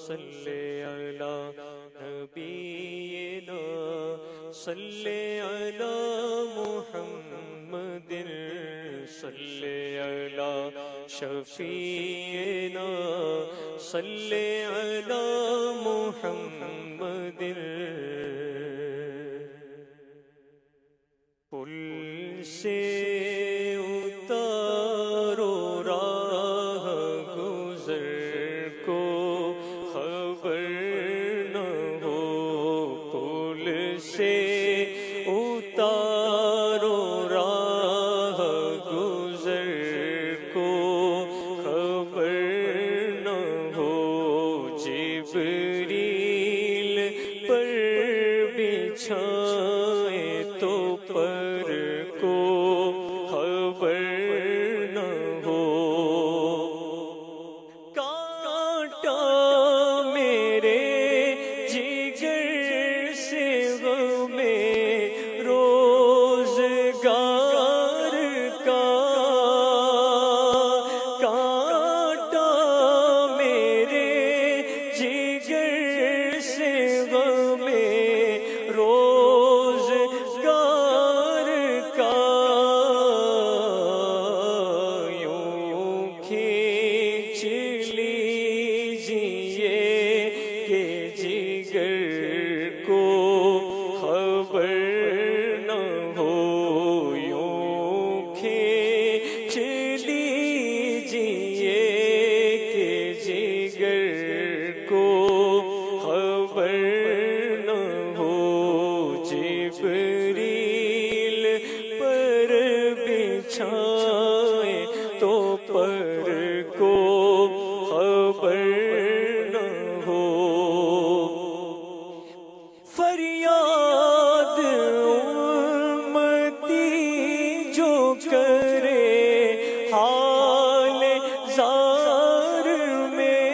صلی علی نبینا صلی علی محمد صلی علی شفیعنا صلی علی محمد پل سے اتارو راہ گزر کو خبر نہ ہو پل سے اتارو راہ گزر کو خبر نہ ہو جبریل پر بچھائے تو پر کو خبر نہ ہو کانٹا میرے جگر سے غم روزگار کا کانٹا میرے جگر سے غم روزگار کا یوں کھینچ لیجیے کہ جگر کو خبر نہ ہو یوں کھینچ لیجیے کہ جگر کو خبر نہ ہو جبریل پر بچھائے تو پر کو خبر نہ ہو فریاد امتی جو کرے حال زار میں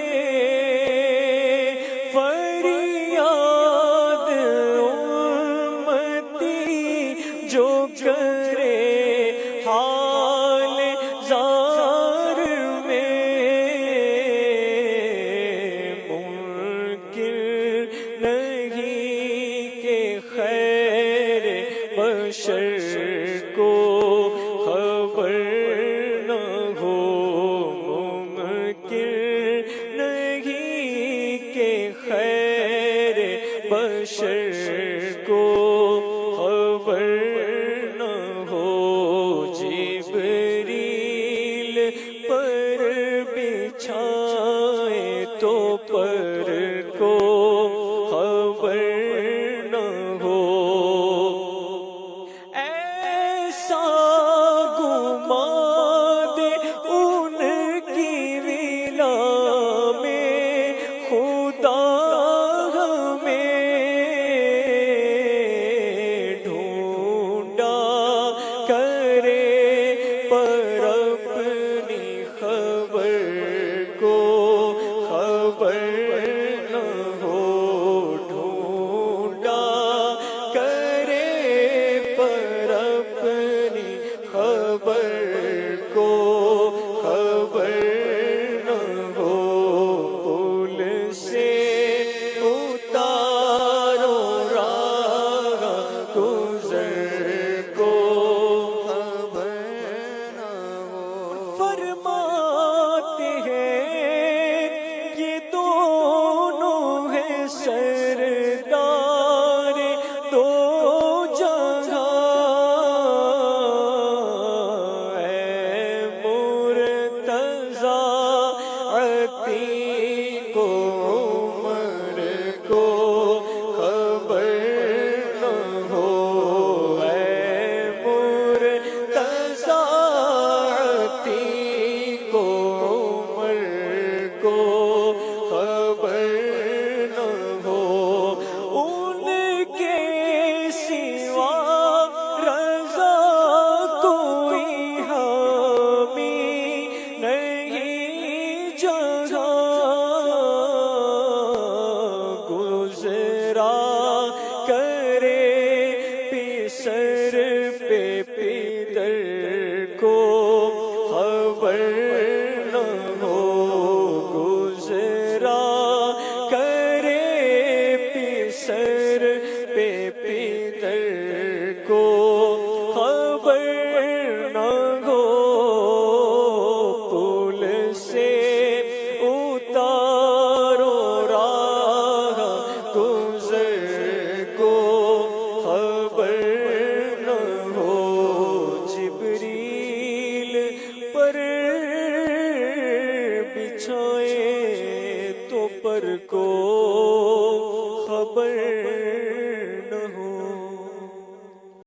فریاد امتی جو کرے حال زار میں ممکن نہیں کہ خیر بشر کو خبر نہ ہو ممکن نہیں کہ خیر بشر کو خبر نہ ہو جبریل پر بچھائے تو پر کو خبر نہ ہو ایسا گمان ان کی ولا میں خدا ہمیں ڈھونڈا کرے پر اپنی خبر کو خبر نہ ہو ڈھونڈا کرے پر اپنی خبر کو خبر نہ ہو پل سے اتارو راہ گزر کو خبر نہ ہو فرماتے ہیں یہ دونوں ہیں سردار دو جہاں اے مرتضیٰ عتیق عمر کو خبر نہ ہو اے مرتضیٰ عتیق کو خبر نہ ہو، پل سے اتارو راہ گزر کو خبر نہ ہو، جبریل پر بچھائے تو پر کو